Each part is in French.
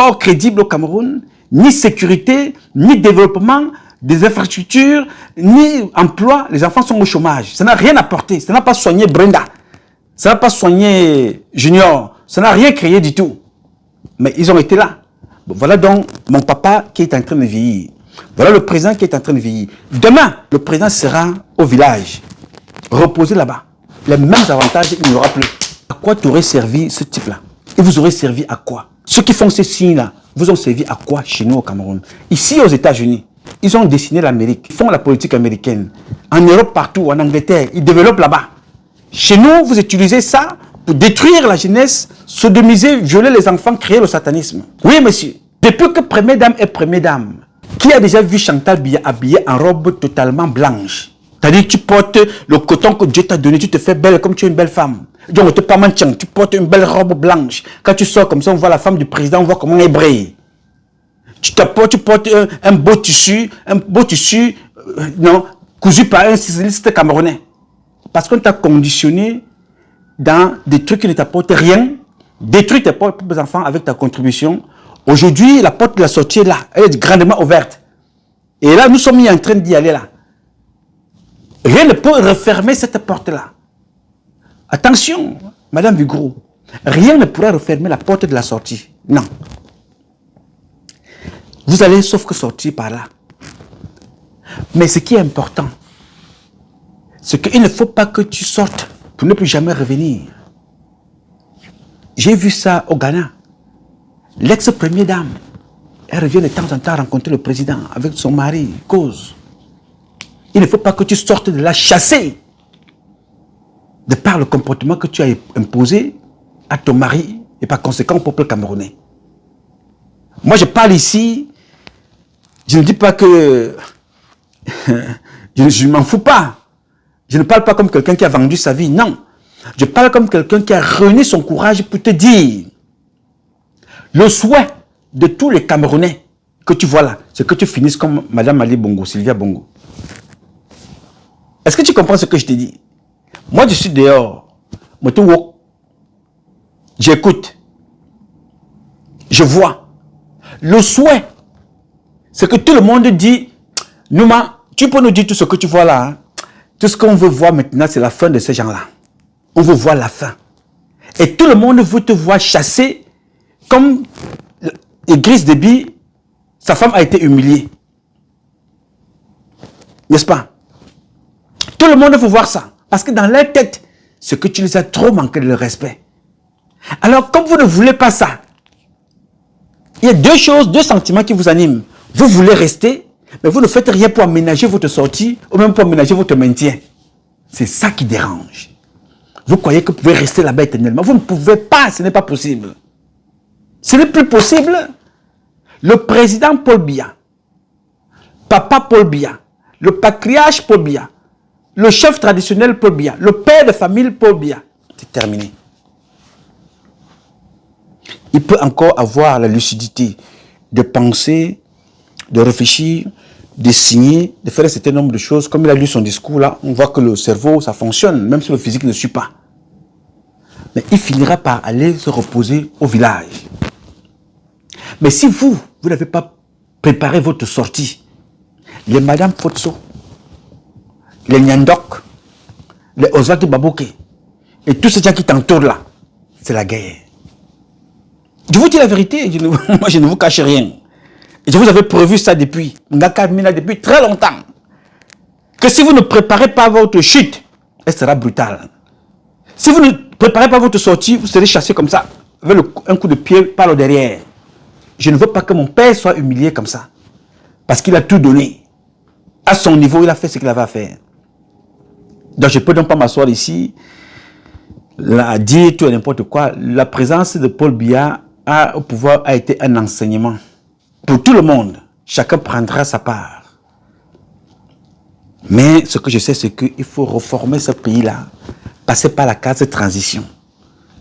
port crédible au Cameroun, ni sécurité, ni développement des infrastructures, ni emploi. Les enfants sont au chômage. Ça n'a rien apporté. Ça n'a pas soigné Brenda. Ça n'a pas soigné Junior. Ça n'a rien créé du tout. Mais ils ont été là. Bon, voilà donc mon papa qui est en train de vieillir. Voilà le président qui est en train de vieillir. Demain, le président sera au village, reposé là-bas. Les mêmes avantages, il n'y aura plus. À quoi t'aurait servi ce type-là? Il vous aurait servi à quoi? Ceux qui font ces signes-là, vous ont servi à quoi chez nous au Cameroun? Ici aux États-Unis, ils ont dessiné l'Amérique. Ils font la politique américaine. En Europe, partout, en Angleterre, ils développent là-bas. Chez nous, vous utilisez ça pour détruire la jeunesse, sodomiser, violer les enfants, créer le satanisme. Oui, monsieur. Depuis que Première Dame est Première Dame, qui a déjà vu Chantal Biya habillée en robe totalement blanche? C'est-à-dire que tu portes le coton que Dieu t'a donné, tu te fais belle comme tu es une belle femme. Donc, tu portes une belle robe blanche. Quand tu sors comme ça, on voit la femme du président, on voit comment elle brille. Tu portes un beau tissu, non, cousu par un styliste camerounais. Parce qu'on t'a conditionné dans des trucs qui ne t'apportent rien, détruis tes propres enfants avec ta contribution. Aujourd'hui, la porte de la sortie est là, elle est grandement ouverte. Et là, nous sommes en train d'y aller là. Rien ne peut refermer cette porte-là. Attention, Madame Vigouroux, rien ne pourra refermer la porte de la sortie. Non. Vous allez sauf que sortir par là. Mais ce qui est important, c'est qu'il ne faut pas que tu sortes pour ne plus jamais revenir. J'ai vu ça au Ghana. L'ex-première dame, elle revient de temps en temps rencontrer le président avec son mari, cause. Il ne faut pas que tu sortes de là chassé de par le comportement que tu as imposé à ton mari et par conséquent au peuple camerounais. Moi, je parle ici, je ne dis pas que je ne m'en fous pas. Je ne parle pas comme quelqu'un qui a vendu sa vie, non. Je parle comme quelqu'un qui a renié son courage pour te dire le souhait de tous les Camerounais que tu vois là, c'est que tu finisses comme Madame Ali Bongo, Sylvia Bongo. Est-ce que tu comprends ce que je te dis? Moi, je suis dehors. J'écoute. Je vois. Le souhait, c'est que tout le monde dit, Nouma, tu peux nous dire tout ce que tu vois là. Hein? Tout ce qu'on veut voir maintenant, c'est la fin de ces gens-là. On veut voir la fin. Et tout le monde veut te voir chasser comme Idriss Déby, sa femme a été humiliée. N'est-ce pas? Tout le monde veut voir ça. Parce que dans leur tête, c'est que tu les as trop manqué de respect. Alors, comme vous ne voulez pas ça, il y a deux choses, deux sentiments qui vous animent. Vous voulez rester, mais vous ne faites rien pour aménager votre sortie ou même pour aménager votre maintien. C'est ça qui dérange. Vous croyez que vous pouvez rester là-bas éternellement. Vous ne pouvez pas, ce n'est pas possible. Ce n'est plus possible. Le président Paul Biya, papa Paul Biya, le patriarche Paul Biya, le chef traditionnel Paul Biya, le père de famille Paul Biya, c'est terminé. Il peut encore avoir la lucidité de penser, de réfléchir, de signer, de faire un certain nombre de choses. Comme il a lu son discours là, on voit que le cerveau, ça fonctionne, même si le physique ne suit pas. Mais il finira par aller se reposer au village. Mais si vous n'avez pas préparé votre sortie, les Madame Potso, les Nyandok, les Oswald Baboke, et tous ces gens qui t'entourent là, c'est la guerre. Je vous dis la vérité, moi je ne vous cache rien. Et je vous avais prévu ça depuis très longtemps. Que si vous ne préparez pas votre chute, elle sera brutale. Si vous ne préparez pas votre sortie, vous serez chassé comme ça, avec un coup de pied par le derrière. Je ne veux pas que mon père soit humilié comme ça. Parce qu'il a tout donné. À son niveau, il a fait ce qu'il avait à faire. Donc je ne peux donc pas m'asseoir ici, à dire tout et n'importe quoi. La présence de Paul Biya au pouvoir a été un enseignement. Pour tout le monde, chacun prendra sa part. Mais ce que je sais, c'est qu'il faut reformer ce pays-là, passer par la case de transition.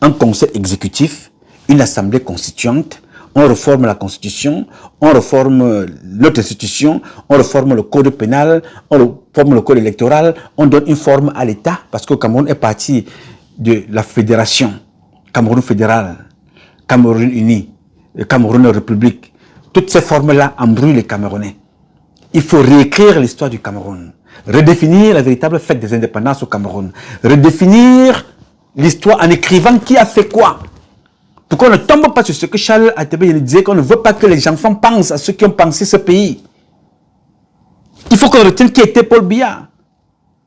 Un conseil exécutif, une assemblée constituante, on réforme la constitution, on réforme notre institution, on réforme le code pénal, on réforme le code électoral, on donne une forme à l'État, parce que le Cameroun est parti de la fédération, Cameroun fédéral, Cameroun uni. le Cameroun République, toutes ces formes-là embrouillent les Camerounais. Il faut réécrire l'histoire du Cameroun, redéfinir la véritable fête des indépendances au Cameroun, redéfinir l'histoire en écrivant qui a fait quoi. Pour qu'on ne tombe pas sur ce que Charles Atebe disait, qu'on ne veut pas que les enfants pensent à ceux qui ont pensé ce pays. Il faut qu'on retienne qui était Paul Biya.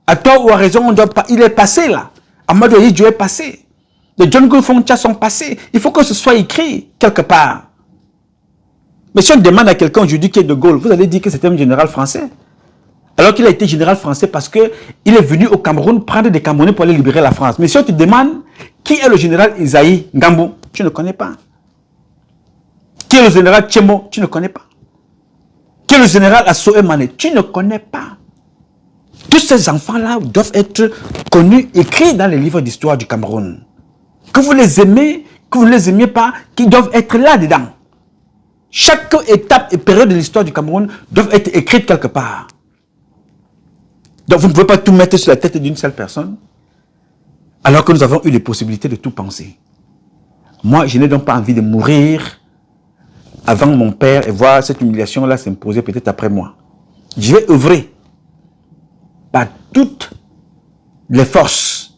À tort ou à raison, on doit pas, il est passé là. Amadou Ahidjo est passé. Les John Fontia sont passés. Il faut que ce soit écrit quelque part. Mais si on demande à quelqu'un aujourd'hui qui est de Gaulle, vous allez dire que c'était un général français. Alors qu'il a été général français parce qu'il est venu au Cameroun prendre des Camerounais pour aller libérer la France. Mais si on te demande qui est le général Isaïe Ngambou, tu ne connais pas. Qui est le général Tchemo, tu ne connais pas. Qui est le général Assoé Mané, tu ne connais pas. Tous ces enfants-là doivent être connus, écrits dans les livres d'histoire du Cameroun. Que vous les aimez, que vous ne les aimiez pas, qu'ils doivent être là-dedans. Chaque étape et période de l'histoire du Cameroun doivent être écrites quelque part. Donc vous ne pouvez pas tout mettre sur la tête d'une seule personne, alors que nous avons eu les possibilités de tout penser. Moi, je n'ai donc pas envie de mourir avant mon père et voir cette humiliation-là s'imposer peut-être après moi. Je vais œuvrer par toutes les forces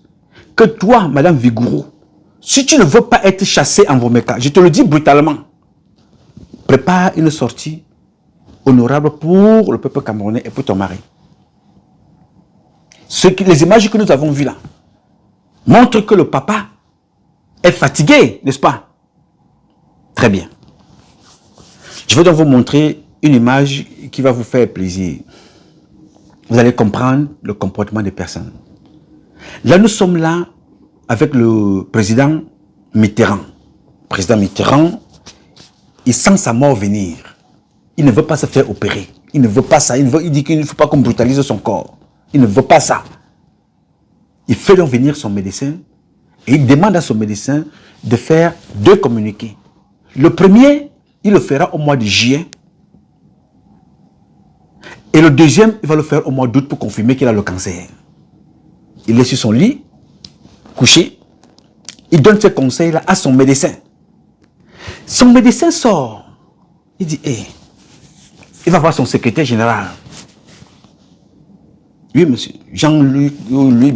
que toi, Madame Vigourou, si tu ne veux pas être chassée en Vomeka, je te le dis brutalement, prépare une sortie honorable pour le peuple camerounais et pour ton mari. Les images que nous avons vues là montrent que le papa est fatigué, n'est-ce pas? Très bien. Je vais donc vous montrer une image qui va vous faire plaisir. Vous allez comprendre le comportement des personnes. Là, nous sommes là avec le président Mitterrand. Le président Mitterrand, il sent sa mort venir. Il ne veut pas se faire opérer. Il ne veut pas ça. Il dit qu'il ne faut pas qu'on brutalise son corps. Il ne veut pas ça. Il fait donc venir son médecin et il demande à son médecin de faire 2 communiqués. Le premier, il le fera au mois de juillet. Et le deuxième, il va le faire au mois d'août pour confirmer qu'il a le cancer. Il est sur son lit, couché. Il donne ces conseils-là à son médecin. Son médecin sort. Il dit, hey, il va voir son secrétaire général. Oui, monsieur, Jean-Luc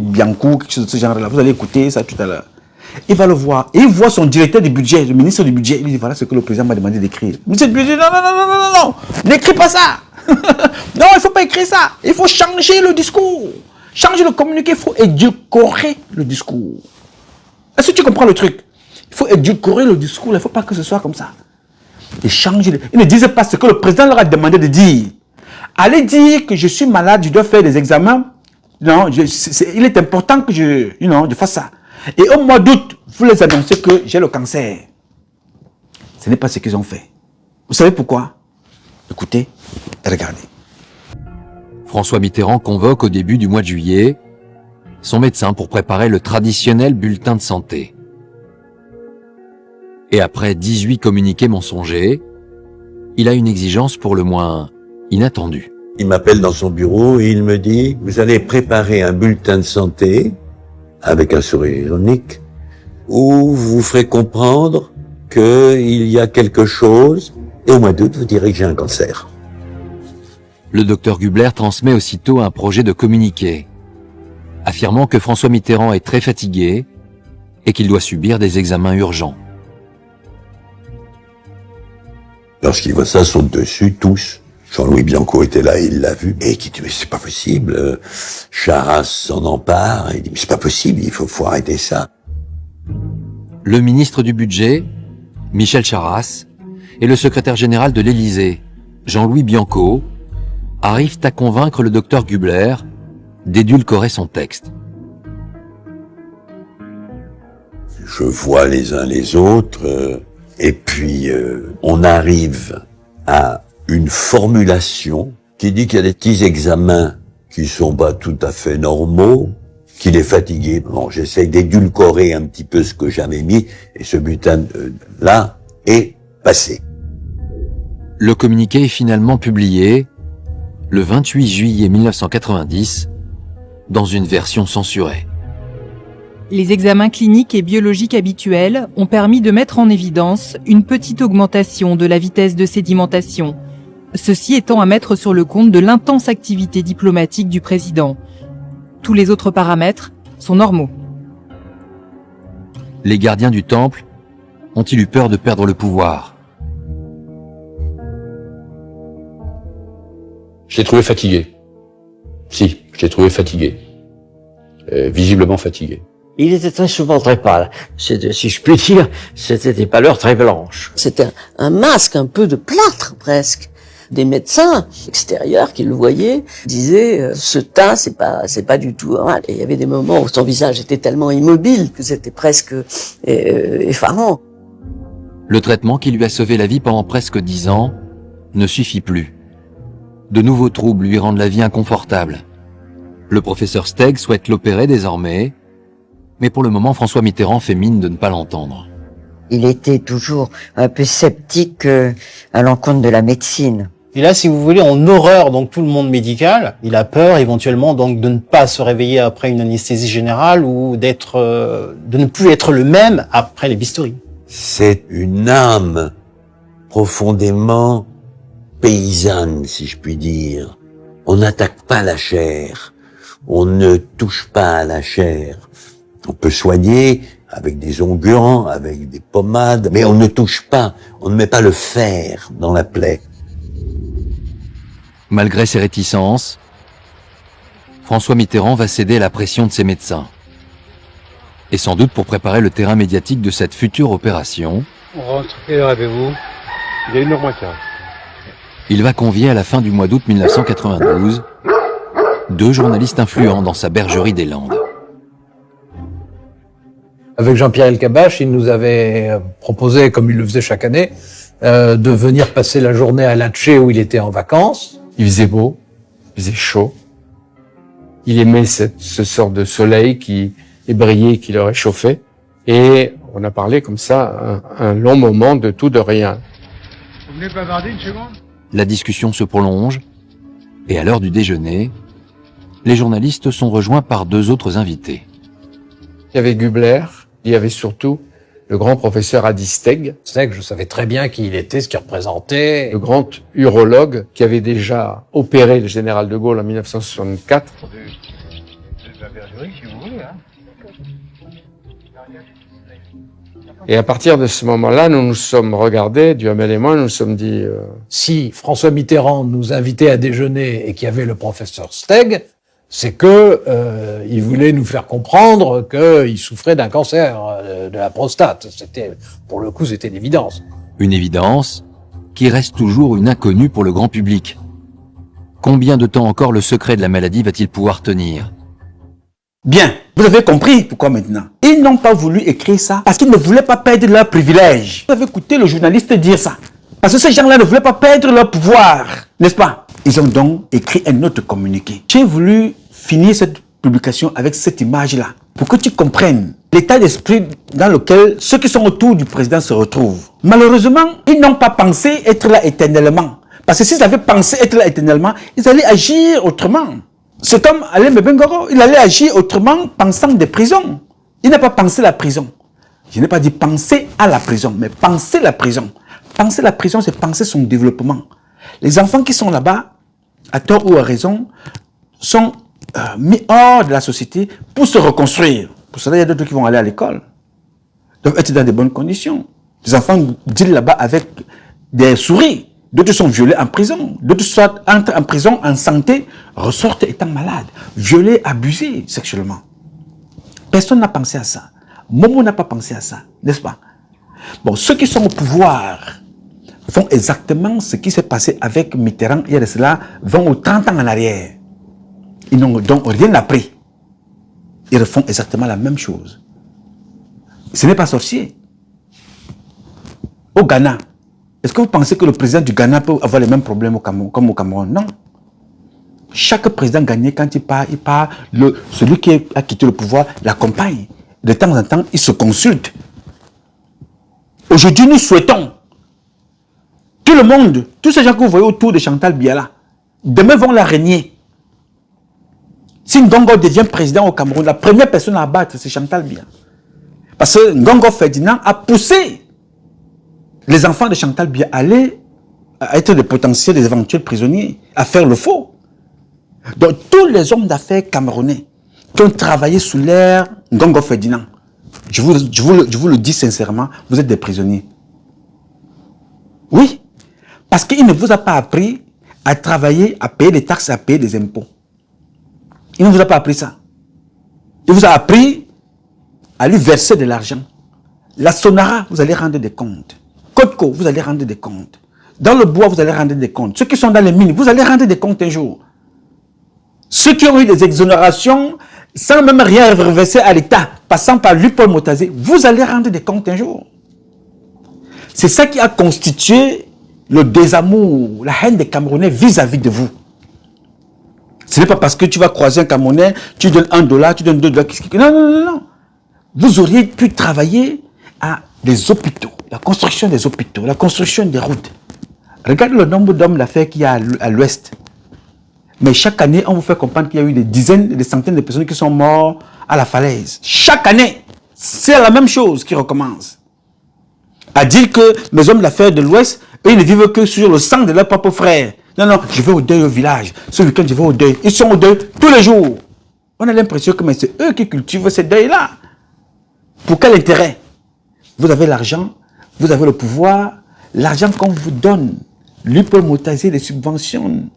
Bianco, quelque chose de ce genre-là. Vous allez écouter ça tout à l'heure. Il va le voir. Et il voit son directeur du budget, le ministre du budget. Il lui dit, voilà ce que le président m'a demandé d'écrire. Le ministre du budget, non, n'écris pas ça. Non, il ne faut pas écrire ça. Il faut changer le discours. Changer le communiqué, il faut édulcorer le discours. Est-ce que tu comprends le truc? Il faut édulcorer le discours, il ne faut pas que ce soit comme ça. Ils changent. Ils ne disent pas ce que le président leur a demandé de dire. Allez dire que je suis malade, je dois faire des examens. Non, il est important que je fasse ça. Et au mois d'août, vous les annoncez que j'ai le cancer. Ce n'est pas ce qu'ils ont fait. Vous savez pourquoi? Écoutez et regardez. François Mitterrand convoque au début du mois de juillet son médecin pour préparer le traditionnel bulletin de santé. Et après 18 communiqués mensongers, il a une exigence pour le moins inattendue. Il m'appelle dans son bureau et il me dit « Vous allez préparer un bulletin de santé, avec un sourire ironique, où vous ferez comprendre qu'il y a quelque chose, et au mois d'août, vous direz que j'ai un cancer. » Le docteur Gubler transmet aussitôt un projet de communiqué, affirmant que François Mitterrand est très fatigué et qu'il doit subir des examens urgents. Lorsqu'il voit ça, saute dessus, tous. Jean-Louis Bianco était là, il l'a vu, et qui dit, mais c'est pas possible. Charras s'en empare, et il dit, mais c'est pas possible, il faut arrêter ça. Le ministre du Budget, Michel Charras, et le secrétaire général de l'Élysée, Jean-Louis Bianco, arrivent à convaincre le docteur Gubler d'édulcorer son texte. Je vois les uns les autres, et puis on arrive à une formulation qui dit qu'il y a des petits examens qui sont pas tout à fait normaux, qu'il est fatigué. Bon, j'essaie d'édulcorer un petit peu ce que j'avais mis, et ce bulletin-là est passé. Le communiqué est finalement publié le 28 juillet 1990 dans une version censurée. Les examens cliniques et biologiques habituels ont permis de mettre en évidence une petite augmentation de la vitesse de sédimentation, ceci étant à mettre sur le compte de l'intense activité diplomatique du président. Tous les autres paramètres sont normaux. Les gardiens du temple ont-ils eu peur de perdre le pouvoir? Je l'ai trouvé fatigué. Si, je l'ai trouvé fatigué. Visiblement fatigué. Il était très souvent très pâle. Si je puis dire, c'était des pâleurs très blanches. C'était un masque un peu de plâtre presque. Des médecins extérieurs qui le voyaient disaient ce teint c'est pas du tout normal. Et il y avait des moments où son visage était tellement immobile que c'était presque effarant. Le traitement qui lui a sauvé la vie pendant presque 10 ans ne suffit plus. De nouveaux troubles lui rendent la vie inconfortable. Le professeur Steg souhaite l'opérer désormais, mais pour le moment, François Mitterrand fait mine de ne pas l'entendre. Il était toujours un peu sceptique à l'encontre de la médecine. Et là, si vous voulez, en horreur donc tout le monde médical. Il a peur éventuellement donc de ne pas se réveiller après une anesthésie générale ou de ne plus être le même après les bistouris. C'est une âme profondément paysanne, si je puis dire. On n'attaque pas la chair. On ne touche pas à la chair. On peut soigner avec des onguents, avec des pommades, mais on ne touche pas, on ne met pas le fer dans la plaie. Malgré ses réticences, François Mitterrand va céder à la pression de ses médecins. Et sans doute pour préparer le terrain médiatique de cette future opération, on rentre, quelle heure avez-vous? Il est 1h15. Il va convier à la fin du mois d'août 1992 2 journalistes influents dans sa bergerie des Landes. Avec Jean-Pierre Elkabbach, il nous avait proposé, comme il le faisait chaque année, de venir passer la journée à Latché où il était en vacances. Il faisait beau, il faisait chaud. Il aimait ce sort de soleil qui brillait, qui le réchauffait. Et on a parlé comme ça un long moment de tout, de rien. Vous venez bavarder une seconde? La discussion se prolonge, et à l'heure du déjeuner, les journalistes sont rejoints par 2 autres invités. Il y avait Gubler, il y avait surtout le grand professeur Adi Steg. Steg, je savais très bien qui il était, ce qu'il représentait. Le grand urologue qui avait déjà opéré le général de Gaulle en 1964. C'est la bergerie, si vous voulez, hein. Et à partir de ce moment-là, nous nous sommes regardés, Duhamel et moi, nous nous sommes dit... Si François Mitterrand nous invitait à déjeuner et qu'il y avait le professeur Steg, c'est que il voulait nous faire comprendre qu'il souffrait d'un cancer de la prostate. Pour le coup, c'était l'évidence. Une évidence qui reste toujours une inconnue pour le grand public. Combien de temps encore le secret de la maladie va-t-il pouvoir tenir? Bien, vous avez compris pourquoi maintenant. Ils n'ont pas voulu écrire ça parce qu'ils ne voulaient pas perdre leur privilège. Vous avez écouté le journaliste dire ça. Parce que ces gens-là ne voulaient pas perdre leur pouvoir, n'est-ce pas? Ils ont donc écrit un autre communiqué. J'ai voulu finir cette publication avec cette image-là pour que tu comprennes l'état d'esprit dans lequel ceux qui sont autour du président se retrouvent. Malheureusement, ils n'ont pas pensé être là éternellement. Parce que s'ils avaient pensé être là éternellement, ils allaient agir autrement. C'est comme Alain Bengoro, il allait agir autrement pensant des prisons. Il n'a pas pensé la prison. Je n'ai pas dit penser à la prison, mais penser la prison. Penser la prison, c'est penser son développement. Les enfants qui sont là-bas, à tort ou à raison, sont mis hors de la société pour se reconstruire. Pour cela, il y a d'autres qui vont aller à l'école. Doivent être dans de bonnes conditions. Les enfants dealent là-bas avec des souris. D'autres sont violés en prison. D'autres entrent en prison en santé, ressortent étant malades, violés, abusés sexuellement. Personne n'a pensé à ça. Momo n'a pas pensé à ça, n'est-ce pas? Bon, ceux qui sont au pouvoir font exactement ce qui s'est passé avec Mitterrand il y a de cela 20 ou 30 ans en arrière. Ils n'ont donc rien appris. Ils refont exactement la même chose. Ce n'est pas sorcier. Au Ghana, est-ce que vous pensez que le président du Ghana peut avoir les mêmes problèmes au Cameroun, comme au Cameroun? Non. Chaque président gagné, quand il part, celui qui a quitté le pouvoir l'accompagne. De temps en temps, il se consulte. Aujourd'hui, nous souhaitons tout le monde, tous ces gens que vous voyez autour de Chantal Biala, demain vont la régner. Si Ngongo devient président au Cameroun, la première personne à abattre, c'est Chantal Biya. Parce que Ngongo Ferdinand a poussé les enfants de Chantal Biya à être des potentiels, des éventuels prisonniers, à faire le faux. Donc, tous les hommes d'affaires camerounais qui ont travaillé sous l'ère Ngongo Ferdinand, je vous le dis sincèrement, vous êtes des prisonniers. Oui, parce qu'il ne vous a pas appris à travailler, à payer des taxes, à payer des impôts. Il ne vous a pas appris ça. Il vous a appris à lui verser de l'argent. La Sonara, vous allez rendre des comptes. Kotko, vous allez rendre des comptes. Dans le bois, vous allez rendre des comptes. Ceux qui sont dans les mines, vous allez rendre des comptes un jour. Ceux qui ont eu des exonérations, sans même rien reverser à l'État, passant par lui, Paul Motazé, vous allez rendre des comptes un jour. C'est ça qui a constitué le désamour, la haine des Camerounais vis-à-vis de vous. Ce n'est pas parce que tu vas croiser un Camerounais, tu donnes $1, tu donnes $2. Non, non, non, non. Vous auriez pu travailler à des hôpitaux, la construction des hôpitaux, la construction des routes. Regarde le nombre d'hommes d'affaires qu'il y a à l'ouest. Mais chaque année, on vous fait comprendre qu'il y a eu des dizaines, des centaines de personnes qui sont mortes à la falaise. Chaque année, c'est la même chose qui recommence. À dire que mes hommes d'affaires de l'ouest, eux, ils ne vivent que sur le sang de leurs propres frères. Non, non, je vais au deuil au village. Ce week-end, je vais au deuil. Ils sont au deuil tous les jours. On a l'impression que c'est eux qui cultivent ces deuils-là. Pour quel intérêt? Vous avez l'argent, vous avez le pouvoir. L'argent qu'on vous donne, lui peut Motazé les subventionne.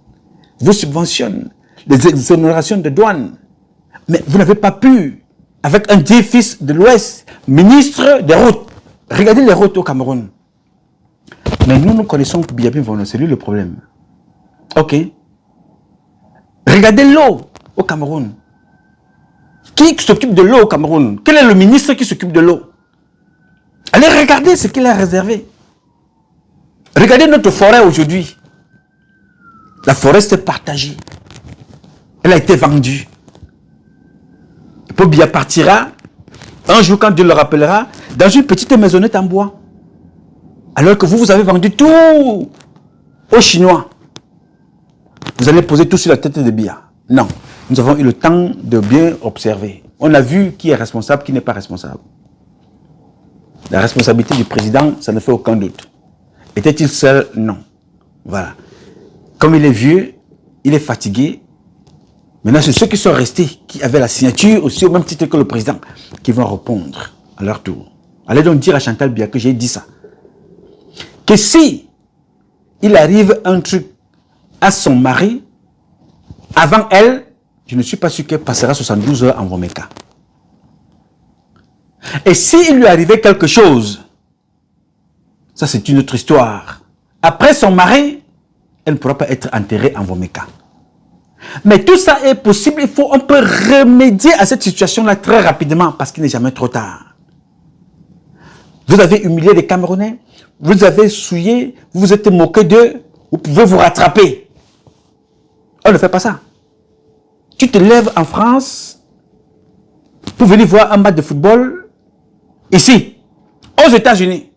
Vous subventionne les exonérations de douane. Mais vous n'avez pas pu, avec un dieu fils de l'Ouest, ministre des routes. Regardez les routes au Cameroun. Mais nous connaissons Biabi Mvono, c'est lui le problème. Ok. Regardez l'eau au Cameroun. Qui s'occupe de l'eau au Cameroun? Quel est le ministre qui s'occupe de l'eau? Allez regarder ce qu'il a réservé. Regardez notre forêt aujourd'hui. La forêt s'est partagée. Elle a été vendue. Et puis Biya partira, un jour quand Dieu le rappellera, dans une petite maisonnette en bois. Alors que vous avez vendu tout aux Chinois. Vous allez poser tout sur la tête de Biya. Non. Nous avons eu le temps de bien observer. On a vu qui est responsable, qui n'est pas responsable. La responsabilité du président, ça ne fait aucun doute. Était-il seul? Non. Voilà. Comme il est vieux, il est fatigué. Maintenant, c'est ceux qui sont restés, qui avaient la signature aussi au même titre que le président, qui vont répondre à leur tour. Allez donc dire à Chantal Biya que j'ai dit ça. Que si il arrive un truc à son mari, avant elle, je ne suis pas sûr qu'elle passera 72 heures en Vomeka. Et s'il lui arrivait quelque chose, ça c'est une autre histoire. Après son mari, elle ne pourra pas être enterrée en Vomeka. Mais tout ça est possible, on peut remédier à cette situation-là très rapidement parce qu'il n'est jamais trop tard. Vous avez humilié les Camerounais, vous avez souillé, vous vous êtes moqué d'eux, vous pouvez vous rattraper. On ne fait pas ça. Tu te lèves en France pour venir voir un match de football ici, aux États-Unis.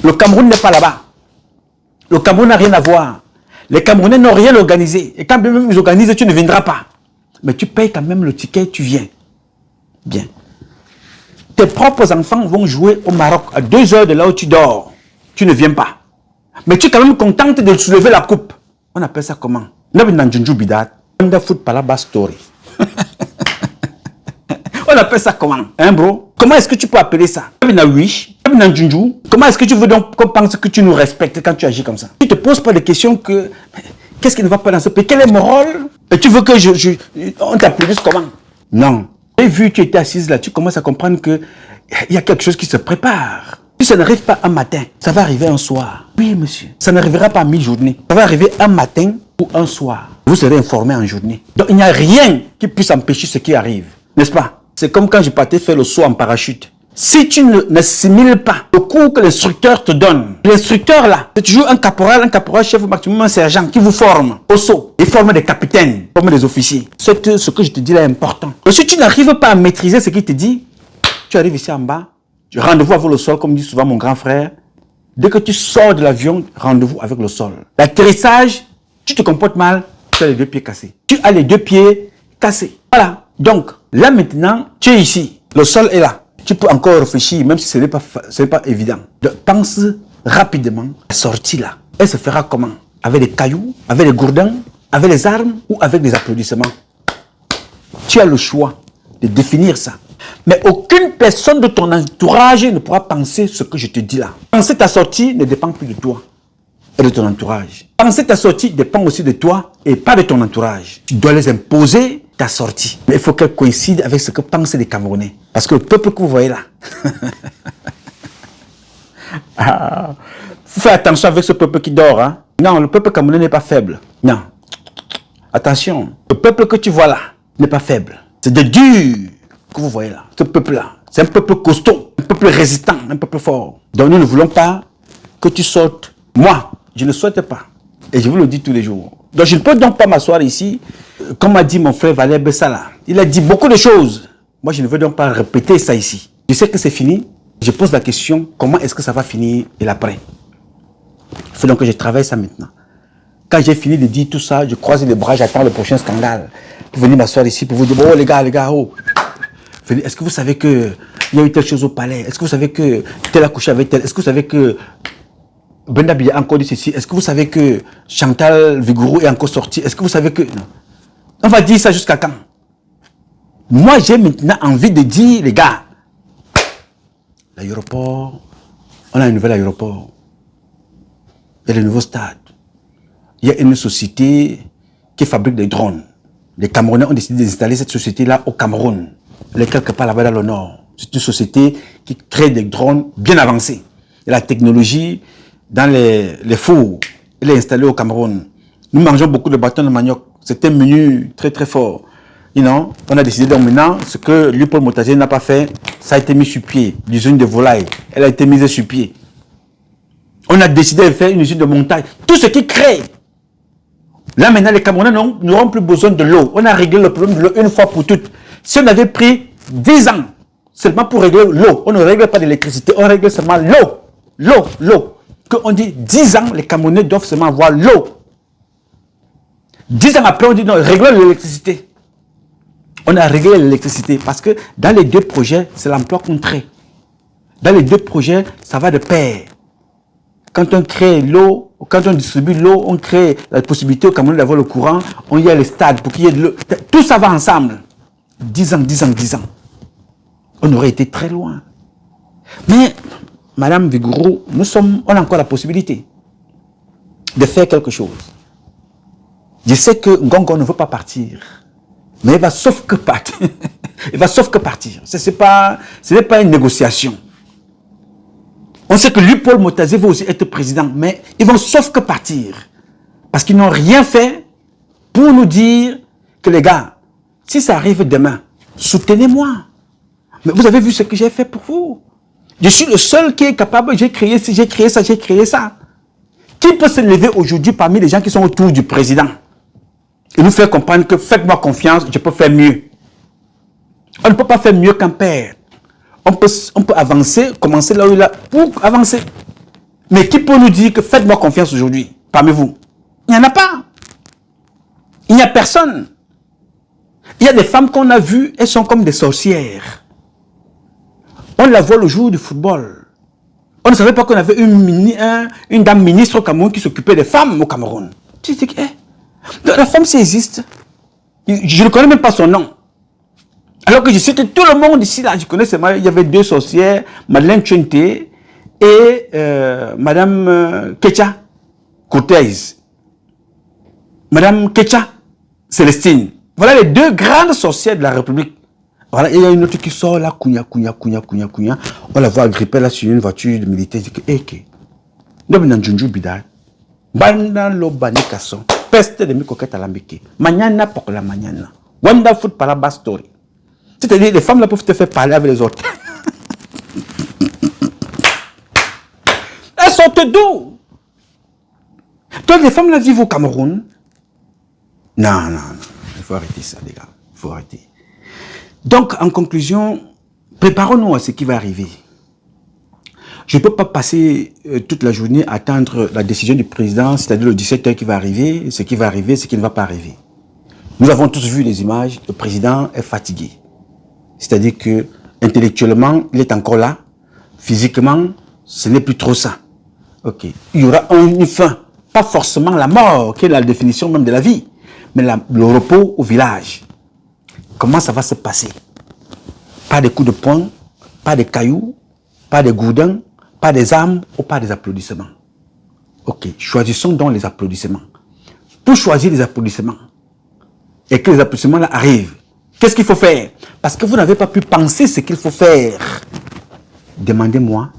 Le Cameroun n'est pas là-bas. Le Cameroun n'a rien à voir. Les Camerounais n'ont rien organisé. Et quand même ils organisent, tu ne viendras pas. Mais tu payes quand même le ticket, tu viens. Bien. Tes propres enfants vont jouer au Maroc à 2 heures de là où tu dors. Tu ne viens pas. Mais tu es quand même contente de soulever la coupe. On appelle ça comment? On appelle ça comment? Hein, bro? Comment est-ce que tu peux appeler ça? Comment est-ce que tu veux donc qu'on pense que tu nous respectes quand tu agis comme ça? Tu ne te poses pas de questions que qu'est-ce qui ne va pas dans ce pays? Quel est mon rôle? Et tu veux que on t'applaudisse comment? Non. J'ai vu, tu étais assise là, tu commences à comprendre que il y a quelque chose qui se prépare. Si ça n'arrive pas un matin, ça va arriver un soir. Oui, monsieur. Ça n'arrivera pas à mi-journée. Ça va arriver un matin ou un soir. Vous serez informé en journée. Donc il n'y a rien qui puisse empêcher ce qui arrive. N'est-ce pas? C'est comme quand je partais faire le saut en parachute. Si tu n'assimiles pas le cours que l'instructeur te donne, l'instructeur là, c'est toujours un caporal chef, au maximum un sergent qui vous forme au saut. Il forme des capitaines, il forme des officiers. Ce que je te dis là est important. Et si tu n'arrives pas à maîtriser ce qu'il te dit, tu arrives ici en bas, tu rendez-vous avec le sol, comme dit souvent mon grand frère. Dès que tu sors de l'avion, rendez-vous avec le sol. L'atterrissage, tu te comportes mal, tu as les 2 pieds cassés. Tu as les 2 pieds cassé. Voilà. Donc, là maintenant, tu es ici. Le sol est là. Tu peux encore réfléchir, même si ce n'est pas évident. Donc, pense rapidement, la sortie là, elle se fera comment? Avec des cailloux, avec des gourdins, avec les armes ou avec des applaudissements? Tu as le choix de définir ça. Mais aucune personne de ton entourage ne pourra penser ce que je te dis là. Penser ta sortie ne dépend plus de toi et de ton entourage. Penser ta sortie dépend aussi de toi et pas de ton entourage. Tu dois les imposer ta sortie. Mais il faut qu'elle coïncide avec ce que pensent les Camerounais. Parce que le peuple que vous voyez là, faut faire attention avec ce peuple qui dort. Hein? Non, le peuple camerounais n'est pas faible. Non. Attention, le peuple que tu vois là n'est pas faible. C'est des durs que vous voyez là. Ce peuple-là, c'est un peuple costaud, un peuple résistant, un peuple fort. Donc nous ne voulons pas que tu sortes. Moi, je ne souhaite pas. Et je vous le dis tous les jours. Donc je ne peux donc pas m'asseoir ici, comme a dit mon frère Valère Bessala. Il a dit beaucoup de choses. Moi, je ne veux donc pas répéter ça ici. Je sais que c'est fini. Je pose la question, comment est-ce que ça va finir et l'après? Il faut donc que je travaille ça maintenant. Quand j'ai fini de dire tout ça, je croise les bras, j'attends le prochain scandale. Pour venir m'asseoir ici, pour vous dire, oh les gars, oh. Est-ce que vous savez qu'il y a eu telle chose au palais? Est-ce que vous savez que tel a couché avec tel? Est-ce que vous savez que Brenda Biya a encore dit ceci? Est-ce que vous savez que Chantal Vigouroux est encore sortie? Est-ce que vous savez que... Non. On va dire ça jusqu'à quand? Moi, j'ai maintenant envie de dire, les gars, l'aéroport, on a un nouvel aéroport. Il y a de nouveaux stades. Il y a une société qui fabrique des drones. Les Camerounais ont décidé d'installer cette société-là au Cameroun. Elle est quelque part là-bas dans le nord. C'est une société qui crée des drones bien avancés. Et la technologie dans les fours, elle est installée au Cameroun. Nous mangeons beaucoup de bâtons de manioc. C'est un menu très très fort. You know, on a décidé donc maintenant, ce que lui, Paul Motazier, n'a pas fait, ça a été mis sur pied. L'usine de volaille, elle a été mise sur pied. On a décidé de faire une usine de montagne. Tout ce qui crée. Là maintenant, les Camerounais n'auront plus besoin de l'eau. On a réglé le problème de l'eau une fois pour toutes. Si on avait pris 10 ans seulement pour régler l'eau, on ne règle pas l'électricité, on règle seulement l'eau. Qu'on dit 10 ans, les Camerounais doivent seulement avoir l'eau. 10 ans après, on dit non, réglons l'électricité. On a réglé l'électricité parce que dans les deux projets, c'est l'emploi qu'on crée. Dans les deux projets, ça va de pair. Quand on crée l'eau, quand on distribue l'eau, on crée la possibilité au Cameroun d'avoir le courant, on y a les stades pour qu'il y ait de l'eau. Tout ça va ensemble. 10 ans. On aurait été très loin. Mais, Madame Vigouroux, on a encore la possibilité de faire quelque chose. Je sais que Ngongo ne veut pas partir. Mais il va sauf que partir. Il va sauf que partir. Ce n'est pas une négociation. On sait que lui, Paul Motazier, va aussi être président. Mais ils vont sauf que partir. Parce qu'ils n'ont rien fait pour nous dire que les gars, si ça arrive demain, soutenez-moi. Mais vous avez vu ce que j'ai fait pour vous. Je suis le seul qui est capable, j'ai créé ça. Qui peut se lever aujourd'hui parmi les gens qui sont autour du président et nous faire comprendre que faites-moi confiance, je peux faire mieux. On ne peut pas faire mieux qu'un père. On peut avancer, commencer là où il est pour avancer. Mais qui peut nous dire que faites-moi confiance aujourd'hui parmi vous? Il n'y en a pas. Il n'y a personne. Il y a des femmes qu'on a vues, elles sont comme des sorcières. On la voit le jour du football. On ne savait pas qu'on avait une dame ministre au Cameroun qui s'occupait des femmes au Cameroun. Tu dis que la femme, ça existe. Je ne connais même pas son nom. Alors que je sais que tout le monde ici, là, je connais seulement, il y avait deux sorcières, Madeleine Chente et Madame Kecha Cortez. Madame Kecha Célestine. Voilà les deux grandes sorcières de la République. Voilà, il y a une autre qui sort là, Kounia. On la voit agrippée là sur une voiture de militaire. Je dis que, ok. Donc, dans Junju Bidal, Bandan lo bani kason, peste de mi coquette à l'ambéké. Mañana pour la mañana. Wonderful para la story. C'est-à-dire, les femmes là peuvent te faire parler avec les autres. Elles sortent d'où? Donc, les femmes là vivent au Cameroun. Non. Il faut arrêter ça, les gars. Il faut arrêter. Donc, en conclusion, préparons-nous à ce qui va arriver. Je ne peux pas passer toute la journée à attendre la décision du président, c'est-à-dire le 17h qui va arriver, ce qui va arriver, ce qui ne va pas arriver. Nous avons tous vu les images, le président est fatigué. C'est-à-dire que intellectuellement, il est encore là. Physiquement, ce n'est plus trop ça. Ok. Il y aura une fin. Pas forcément la mort, qui est la définition même de la vie, mais le repos au village. Comment ça va se passer? Pas des coups de poing, pas des cailloux, pas des gourdins, pas des armes ou pas des applaudissements. Ok. Choisissons donc les applaudissements. Pour choisir les applaudissements, et que les applaudissements là arrivent, qu'est-ce qu'il faut faire? Parce que vous n'avez pas pu penser ce qu'il faut faire. Demandez-moi,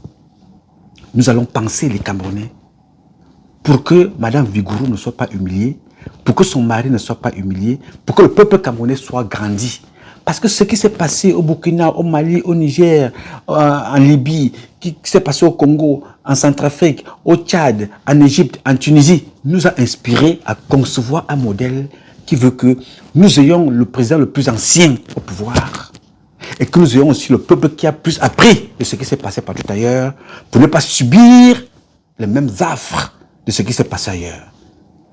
nous allons penser les Camerounais pour que Madame Vigourou ne soit pas humiliée, pour que son mari ne soit pas humilié, pour que le peuple camerounais soit grandi. Parce que ce qui s'est passé au Burkina, au Mali, au Niger, en Libye, qui s'est passé au Congo, en Centrafrique, au Tchad, en Égypte, en Tunisie, nous a inspiré à concevoir un modèle qui veut que nous ayons le président le plus ancien au pouvoir et que nous ayons aussi le peuple qui a plus appris de ce qui s'est passé partout ailleurs pour ne pas subir les mêmes affres de ce qui s'est passé ailleurs.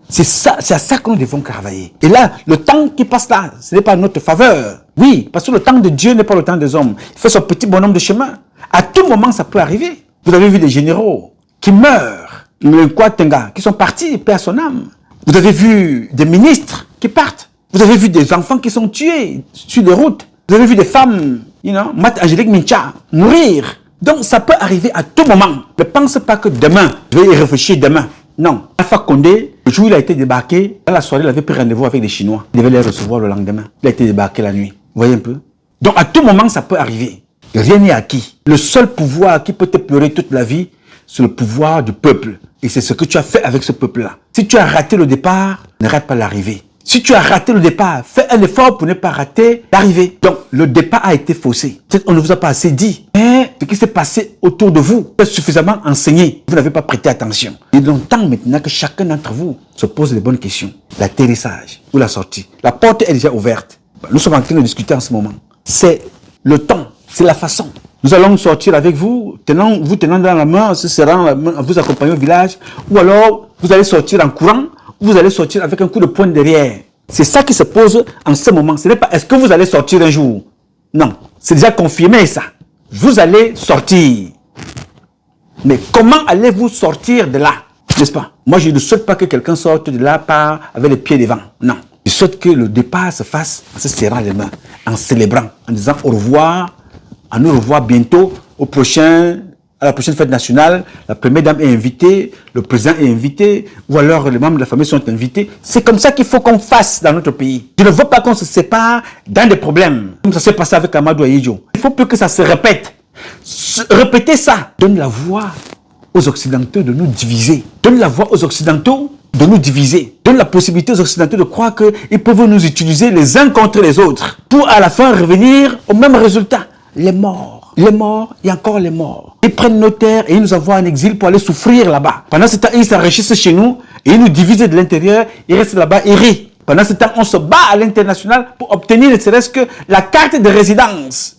C'est à ça que nous devons travailler. Et là, le temps qui passe là, ce n'est pas notre faveur. Oui, parce que le temps de Dieu n'est pas le temps des hommes. Il fait son petit bonhomme de chemin. À tout moment, ça peut arriver. Vous avez vu des généraux qui meurent, qui sont partis, paix à son âme. Vous avez vu des ministres qui partent. Vous avez vu des enfants qui sont tués sur les routes. Vous avez vu des femmes, Mat Angélique Mincha, mourir. Donc ça peut arriver à tout moment. Ne pense pas que demain, je vais y réfléchir demain. Non. Alpha Condé, le jour où il a été débarqué, dans la soirée, il avait pris rendez-vous avec des Chinois. Il devait les recevoir le lendemain. Il a été débarqué la nuit. Vous voyez un peu? Donc à tout moment, ça peut arriver. Rien n'est acquis. Le seul pouvoir qui peut te pleurer toute la vie, c'est le pouvoir du peuple. Et c'est ce que tu as fait avec ce peuple-là. Si tu as raté le départ, ne rate pas l'arrivée. Si tu as raté le départ, fais un effort pour ne pas rater l'arrivée. Donc, le départ a été faussé. Peut-être qu'on ne vous a pas assez dit. Mais ce qui s'est passé autour de vous est suffisamment enseigné. Vous n'avez pas prêté attention. Il est donc temps maintenant que chacun d'entre vous se pose les bonnes questions. L'atterrissage ou la sortie. La porte est déjà ouverte. Nous sommes en train de discuter en ce moment. C'est le temps, c'est la façon. Nous allons sortir avec vous tenant dans la main, ce sera vous accompagner au village, ou alors vous allez sortir en courant, ou vous allez sortir avec un coup de poing derrière. C'est ça qui se pose en ce moment. Ce n'est pas est-ce que vous allez sortir un jour. Non, c'est déjà confirmé ça. Vous allez sortir. Mais comment allez-vous sortir de là? N'est-ce pas? Moi, je ne souhaite pas que quelqu'un sorte de là avec les pieds devant. Non. Je souhaite que le départ se fasse en se serrant les mains, en célébrant, en disant au revoir. À nous revoir bientôt à la prochaine fête nationale. La première dame est invitée, le président est invité, ou alors les membres de la famille sont invités. C'est comme ça qu'il faut qu'on fasse dans notre pays. Je ne veux pas qu'on se sépare dans des problèmes, comme ça s'est passé avec Amadou Ahidjo. Il ne faut plus que ça se répète. Répétez ça. Donne la voix aux Occidentaux de nous diviser. Donne la voix aux Occidentaux de nous diviser. Donne la possibilité aux Occidentaux de croire qu'ils peuvent nous utiliser les uns contre les autres pour à la fin revenir au même résultat. Les morts, et encore les morts. Ils prennent nos terres et ils nous envoient en exil pour aller souffrir là-bas. Pendant ce temps, ils s'enrichissent chez nous et ils nous divisent de l'intérieur. Ils restent là-bas et rient. Pendant ce temps, on se bat à l'international pour obtenir ne serait-ce que la carte de résidence.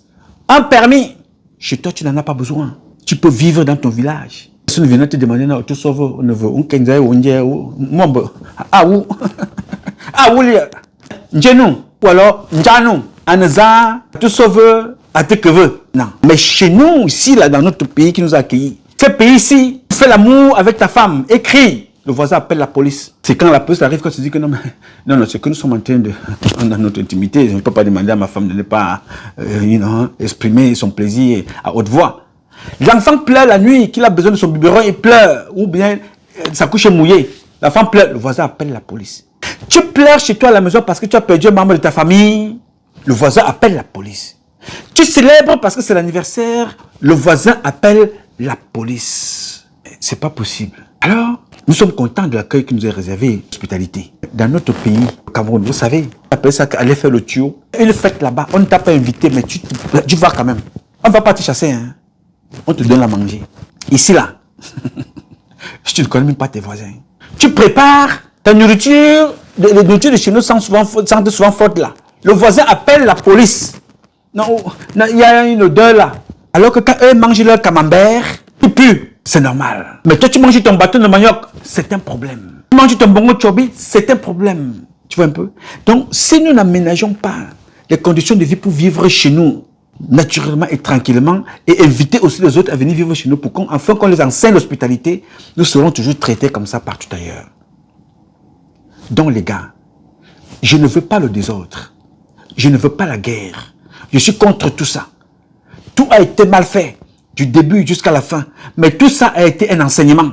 Un permis. Chez toi, tu n'en as pas besoin. Tu peux vivre dans ton village. Si nous venons te demander, non, tu sauves, on ne veut, on kenzaï, on dit, mombe, ah où, ah où, njenu, ou alors, njanu, anza, tu sauves, à tes que veux. Non. Mais chez nous, ici, là, dans notre pays qui nous a accueillis, ce pays-ci, fais l'amour avec ta femme, écris. Le voisin appelle la police. C'est quand la police arrive, quand tu dis que non, mais, non, c'est que nous sommes en train de, dans notre intimité, je ne peux pas demander à ma femme de ne pas, exprimer son plaisir à haute voix. L'enfant pleure la nuit, qu'il a besoin de son biberon, il pleure, ou bien sa couche est mouillée. L'enfant pleure, le voisin appelle la police. Tu pleures chez toi à la maison parce que tu as perdu un membre de ta famille, le voisin appelle la police. Tu célèbres parce que c'est l'anniversaire, le voisin appelle la police. C'est pas possible. Alors, nous sommes contents de l'accueil qui nous est réservé, l'hospitalité. Dans notre pays, au Cameroun, vous savez, on appelle ça aller faire le tuyau. Une fête là-bas, on ne t'a pas invité, mais tu vas quand même. On ne va pas te chasser, hein. On te donne à manger. Ici, là, je ne connais même pas tes voisins. Tu prépares ta nourriture, les nourritures de chez nous sentent souvent fortes là. Le voisin appelle la police. Non, il y a une odeur là. Alors que quand eux mangent leur camembert, tout pue. C'est normal. Mais toi, tu manges ton bâton de manioc, c'est un problème. Tu manges ton bongo chobi, c'est un problème. Tu vois un peu? Donc, si nous n'aménageons pas les conditions de vie pour vivre chez nous, naturellement et tranquillement, et inviter aussi les autres à venir vivre chez nous, pour qu'enfin qu'on les enseigne l'hospitalité, nous serons toujours traités comme ça partout ailleurs. Donc les gars, je ne veux pas le désordre, je ne veux pas la guerre, je suis contre tout ça. Tout a été mal fait, du début jusqu'à la fin, mais tout ça a été un enseignement.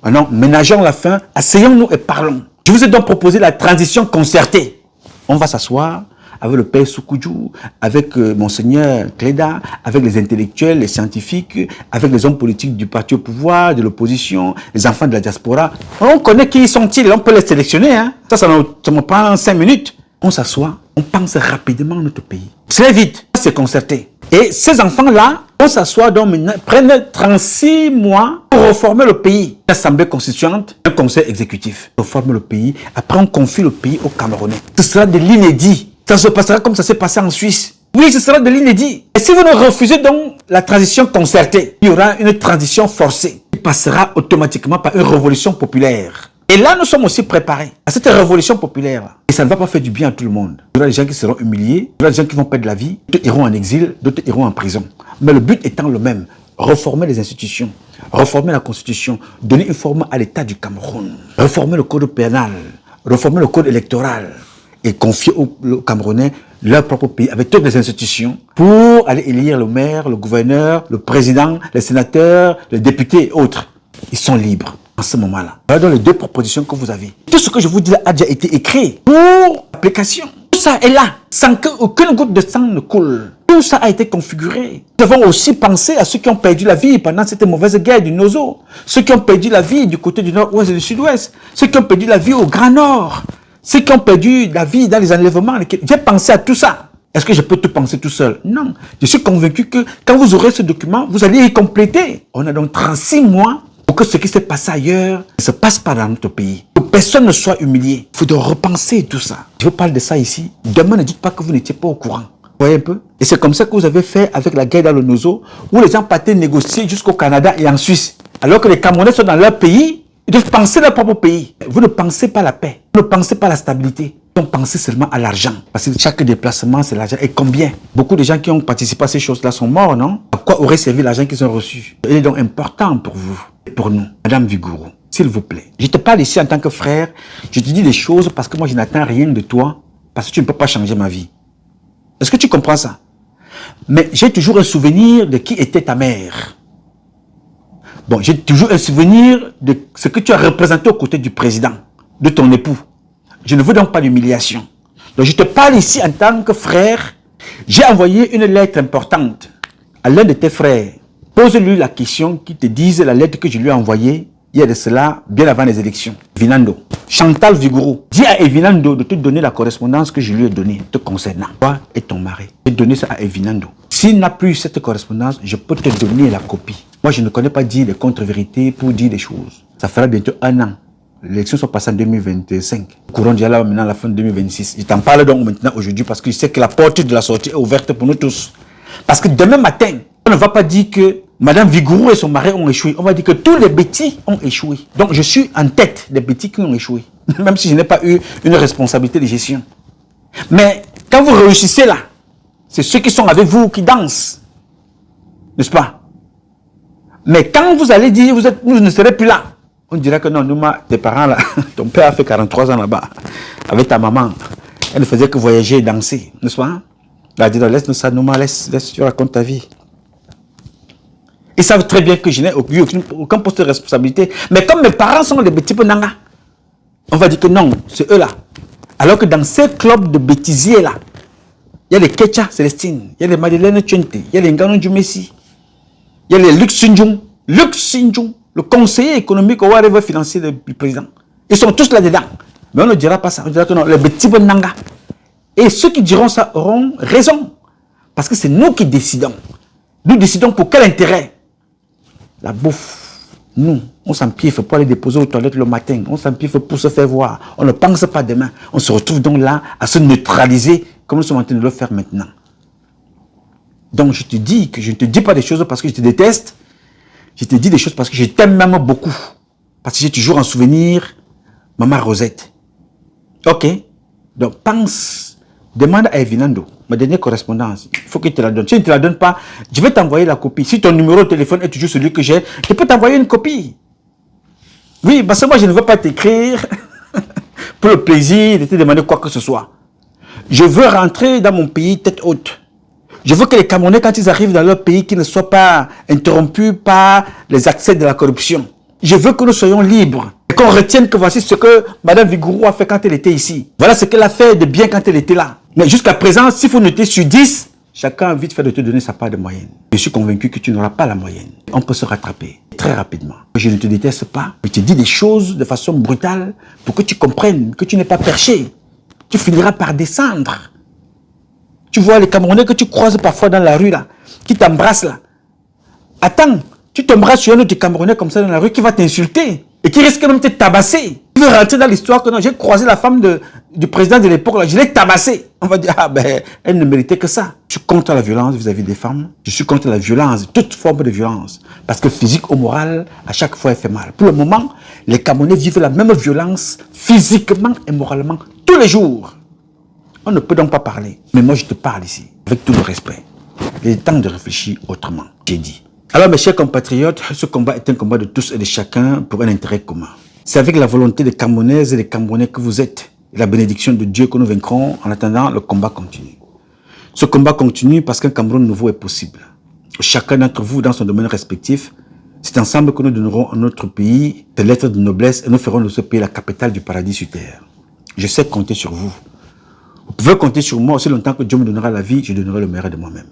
Maintenant, ménageons la fin, asseyons-nous et parlons. Je vous ai donc proposé la transition concertée. On va s'asseoir avec le père Soukoudjou, avec Monseigneur Cléda, avec les intellectuels, les scientifiques, avec les hommes politiques du parti au pouvoir, de l'opposition, les enfants de la diaspora. On connaît qui sont-ils, on peut les sélectionner. Hein. Ça me prend 5 minutes. On s'assoit, on pense rapidement à notre pays. Très vite, c'est concerté. Et ces enfants-là, on s'assoit donc maintenant, prennent 36 mois pour reformer le pays. Une assemblée constituante, un conseil exécutif. Reformer le pays, après on confie le pays aux Camerounais. Ce sera de l'inédit. Ça se passera comme ça s'est passé en Suisse. Oui, ce sera de l'inédit. Et si vous ne refusez donc la transition concertée, il y aura une transition forcée qui passera automatiquement par une révolution populaire. Et là, nous sommes aussi préparés à cette révolution populaire. Et ça ne va pas faire du bien à tout le monde. Il y aura des gens qui seront humiliés, il y aura des gens qui vont perdre la vie, d'autres iront en exil, d'autres iront en prison. Mais le but étant le même, reformer les institutions, reformer la constitution, donner une forme à l'État du Cameroun, reformer le code pénal, reformer le code électoral et confier aux Camerounais leur propre pays avec toutes les institutions pour aller élire le maire, le gouverneur, le président, les sénateurs, les députés et autres. Ils sont libres en ce moment-là. Voilà donc les deux propositions que vous avez. Tout ce que je vous dis là a déjà été écrit pour l'application. Tout ça est là, sans qu'aucune goutte de sang ne coule. Tout ça a été configuré. Nous avons aussi pensé à ceux qui ont perdu la vie pendant cette mauvaise guerre du Nozo, ceux qui ont perdu la vie du côté du nord-ouest et du sud-ouest, ceux qui ont perdu la vie au Grand Nord, ceux qui ont perdu la vie dans les enlèvements. J'ai pensé à tout ça. Est-ce que je peux tout penser tout seul? Non. Je suis convaincu que quand vous aurez ce document, vous allez y compléter. On a donc 36 mois pour que ce qui s'est passé ailleurs ne se passe pas dans notre pays. Que personne ne soit humilié. Il faut donc repenser tout ça. Je vous parle de ça ici. Demain, ne dites pas que vous n'étiez pas au courant. Vous voyez un peu? Et c'est comme ça que vous avez fait avec la guerre dans le Nozo, où les gens partaient négocier jusqu'au Canada et en Suisse. Alors que les Camerounais sont dans leur pays, ils doivent penser leur propre pays. Vous ne pensez pas à la paix. Vous ne pensez pas à la stabilité. Vous pensez seulement à l'argent. Parce que chaque déplacement, c'est l'argent. Et combien? Beaucoup de gens qui ont participé à ces choses-là sont morts, non? À quoi aurait servi l'argent qu'ils ont reçu? Il est donc important pour vous et pour nous. Madame Vigouroux, s'il vous plaît. Je te parle ici en tant que frère. Je te dis des choses parce que moi, je n'attends rien de toi. Parce que tu ne peux pas changer ma vie. Est-ce que tu comprends ça? Mais j'ai toujours un souvenir de qui était ta mère. Bon, j'ai toujours un souvenir de ce que tu as représenté aux côtés du président, de ton époux. Je ne veux donc pas d'humiliation. Donc je te parle ici en tant que frère. J'ai envoyé une lettre importante à l'un de tes frères. Pose-lui la question qui te dise la lettre que je lui ai envoyée il y a de cela bien avant les élections. Evinando. Chantal Vigouroux. Dis à Evinando de te donner la correspondance que je lui ai donnée te concernant. Toi et ton mari. J'ai donné ça à Evinando. S'il n'a plus cette correspondance, je peux te donner la copie. Moi, je ne connais pas dire les contre-vérités pour dire des choses. Ça fera bientôt 1 an. Les élections sont passées en 2025. Courant déjà là, maintenant, à la fin de 2026. Je t'en parle donc maintenant, aujourd'hui, parce que je sais que la porte de la sortie est ouverte pour nous tous. Parce que demain matin, on ne va pas dire que Madame Vigouroux et son mari ont échoué. On va dire que tous les bêtis ont échoué. Donc, je suis en tête des bêtis qui ont échoué. Même si je n'ai pas eu une responsabilité de gestion. Mais, quand vous réussissez là, c'est ceux qui sont avec vous qui dansent. N'est-ce pas? Mais quand vous allez dire, vous ne serez plus là, on dirait que non, tes parents là, ton père a fait 43 ans là-bas, avec ta maman, elle ne faisait que voyager et danser, n'est-ce pas? Elle a dit, laisse-nous ça, laisse, tu racontes ta vie. Ils savent très bien que je n'ai aucun poste de responsabilité, mais comme mes parents sont des petits nanga, on va dire que non, c'est eux là. Alors que dans ces clubs de bêtisiers là, il y a les Kecha Célestine, il y a les Madeleine Tchente, il y a les Nganon Djoumessi, il y a les Luc Sinjung, le conseiller économique au whatever financier du président. Ils sont tous là-dedans. Mais on ne dira pas ça, on dira que non, les petits nanga. Et ceux qui diront ça auront raison. Parce que c'est nous qui décidons. Nous décidons pour quel intérêt? La bouffe. Nous, on s'empiffre pour aller déposer aux toilettes le matin. On s'empiffre pour se faire voir. On ne pense pas demain. On se retrouve donc là à se neutraliser comme nous sommes en train de le faire maintenant. Donc je te dis que je ne te dis pas des choses parce que je te déteste. Je te dis des choses parce que je t'aime même beaucoup. Parce que j'ai toujours en souvenir Maman Rosette. Ok. Donc pense, demande à Evinando, ma dernière correspondance, il faut que tu la donnes. Si tu ne te la donnes pas, je vais t'envoyer la copie. Si ton numéro de téléphone est toujours celui que j'ai, je peux t'envoyer une copie. Oui, parce que moi je ne veux pas t'écrire pour le plaisir de te demander quoi que ce soit. Je veux rentrer dans mon pays tête haute. Je veux que les Camerounais, quand ils arrivent dans leur pays, qu'ils ne soient pas interrompus par les accès de la corruption. Je veux que nous soyons libres. Et qu'on retienne que voici ce que Mme Vigouroux a fait quand elle était ici. Voilà ce qu'elle a fait de bien quand elle était là. Mais jusqu'à présent, s'il faut noter sur 10, chacun a vite fait de te donner sa part de moyenne. Je suis convaincu que tu n'auras pas la moyenne. On peut se rattraper très rapidement. Je ne te déteste pas. Je te dis des choses de façon brutale pour que tu comprennes que tu n'es pas perché. Tu finiras par descendre. Tu vois les Camerounais que tu croises parfois dans la rue là, qui t'embrassent là. Attends, tu t'embrasses sur un autre Camerounais comme ça dans la rue qui va t'insulter et qui risque même de te tabasser. Tu veux rentrer dans l'histoire que non, j'ai croisé la femme du président de l'époque là, je l'ai tabassée. On va dire, ah ben, elle ne méritait que ça. Je suis contre la violence vis-à-vis des femmes. Je suis contre la violence, toute forme de violence. Parce que physique ou morale, à chaque fois, elle fait mal. Pour le moment, les Camerounais vivent la même violence physiquement et moralement tous les jours. On ne peut donc pas parler. Mais moi, je te parle ici, avec tout le respect. Il est temps de réfléchir autrement, j'ai dit. Alors, mes chers compatriotes, ce combat est un combat de tous et de chacun pour un intérêt commun. C'est avec la volonté des Camerounaises et des Camerounais que vous êtes, et la bénédiction de Dieu que nous vaincrons. En attendant, le combat continue. Ce combat continue parce qu'un Cameroun nouveau est possible. Chacun d'entre vous, dans son domaine respectif, c'est ensemble que nous donnerons à notre pays des lettres de noblesse et nous ferons de ce pays la capitale du paradis sur terre. Je sais compter sur vous. Vous pouvez compter sur moi aussi longtemps que Dieu me donnera la vie, je donnerai le meilleur de moi-même.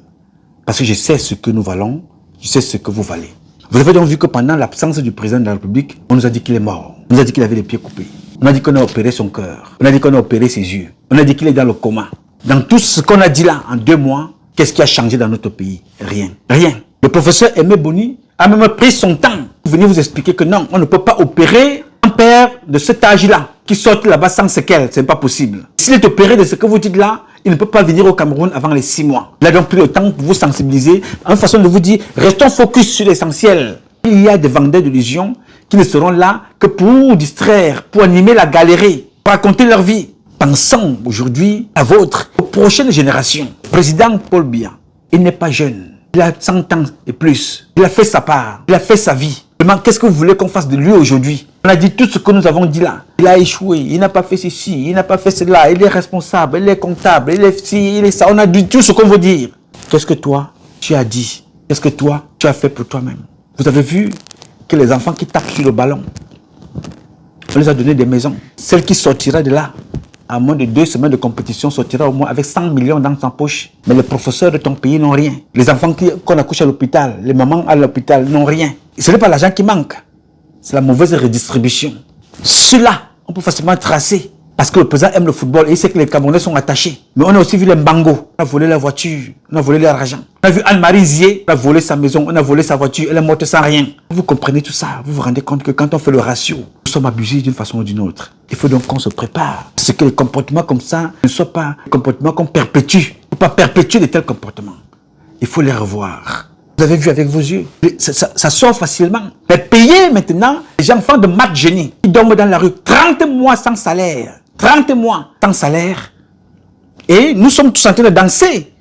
Parce que je sais ce que nous valons, je sais ce que vous valez. Vous avez donc vu que pendant l'absence du président de la République, on nous a dit qu'il est mort. On nous a dit qu'il avait les pieds coupés. On a dit qu'on a opéré son cœur. On a dit qu'on a opéré ses yeux. On a dit qu'il est dans le coma. Dans tout ce qu'on a dit là, en 2 mois, qu'est-ce qui a changé dans notre pays? Rien. Rien. Le professeur Aimé Boni a même pris son temps pour venir vous expliquer que non, on ne peut pas opérer un père de cet âge-là qui sortent là-bas sans séquelles, c'est pas possible. S'il est opéré de ce que vous dites là, il ne peut pas venir au Cameroun avant les 6 mois. Il a donc pris le temps pour vous sensibiliser, en façon de vous dire, restons focus sur l'essentiel. Il y a des vendeurs d'illusions qui ne seront là que pour distraire, pour animer la galerie, pour raconter leur vie. Pensons aujourd'hui à aux prochaines générations. Le président Paul Biya, il n'est pas jeune. Il a 100 ans et plus. Il a fait sa part. Il a fait sa vie. Qu'est-ce que vous voulez qu'on fasse de lui aujourd'hui? On a dit tout ce que nous avons dit là. Il a échoué, il n'a pas fait ceci, il n'a pas fait cela, il est responsable, il est comptable, il est ci, il est ça. On a dit tout ce qu'on veut dire. Qu'est-ce que toi, tu as dit? Qu'est-ce que toi, tu as fait pour toi-même? Vous avez vu que les enfants qui tapent sur le ballon, on les a donné des maisons. Celle qui sortira de là, à moins de 2 semaines de compétition, sortira au moins avec 100 millions dans sa poche. Mais les professeurs de ton pays n'ont rien. Les enfants qu'on accouche à l'hôpital, les mamans à l'hôpital n'ont rien. Ce n'est pas l'argent qui manque, c'est la mauvaise redistribution. Cela, on peut facilement tracer. Parce que le président aime le football et il sait que les Camerounais sont attachés. Mais on a aussi vu les Mbango. On a volé la voiture, on a volé leur argent. On a vu Anne-Marie Zier, on a volé sa maison, on a volé sa voiture, elle est morte sans rien. Vous comprenez tout ça, vous vous rendez compte que quand on fait le ratio, nous sommes abusés d'une façon ou d'une autre. Il faut donc qu'on se prépare. C'est que les comportements comme ça ne soient pas des comportements qu'on perpétue. Il ne faut pas perpétuer de tels comportements. Il faut les revoir. Vous avez vu avec vos yeux, ça sort facilement. Mais payer maintenant les enfants de maths génie qui dorment dans la rue 30 mois sans salaire. 30 mois sans salaire. Et nous sommes tous en train de danser.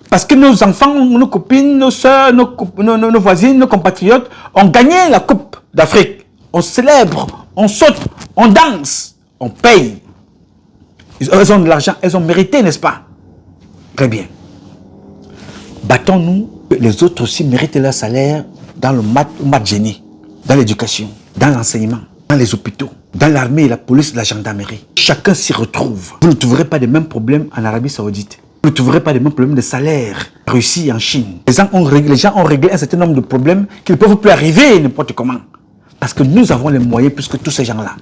Parce que nos enfants, nos copines, nos soeurs, nos voisines, nos compatriotes ont gagné la Coupe d'Afrique. On célèbre, on saute, on danse, on paye. Elles ont de l'argent, elles ont mérité, n'est-ce pas? Très bien. Battons-nous. Les autres aussi méritent leur salaire dans le maths génie, dans l'éducation, dans l'enseignement, dans les hôpitaux, dans l'armée, la police, la gendarmerie. Chacun s'y retrouve. Vous ne trouverez pas les mêmes problèmes en Arabie Saoudite. Vous ne trouverez pas les mêmes problèmes de salaire en Russie et en Chine. Les gens ont réglé un certain nombre de problèmes qui ne peuvent plus arriver n'importe comment. Parce que nous avons les moyens plus que tous ces gens-là.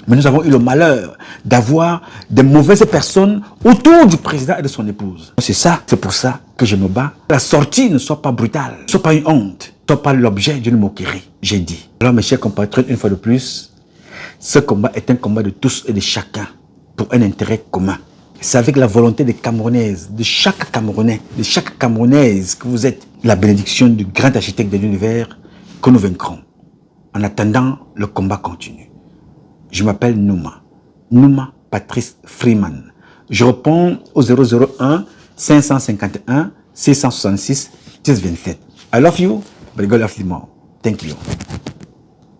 Mais nous avons eu le malheur d'avoir des mauvaises personnes autour du président et de son épouse. C'est pour ça que je me bats. La sortie ne soit pas brutale, ne soit pas une honte, ne soit pas l'objet d'une moquerie, j'ai dit. Alors mes chers compatriotes, une fois de plus, ce combat est un combat de tous et de chacun pour un intérêt commun. C'est avec la volonté des Camerounaises, de chaque Camerounais, de chaque Camerounaise que vous êtes, la bénédiction du grand architecte de l'univers, que nous vaincrons. En attendant, le combat continue. Je m'appelle Nouma Patrice Freeman. Je réponds au 001 551 666 1027. I love you, but God loves you more. Thank you.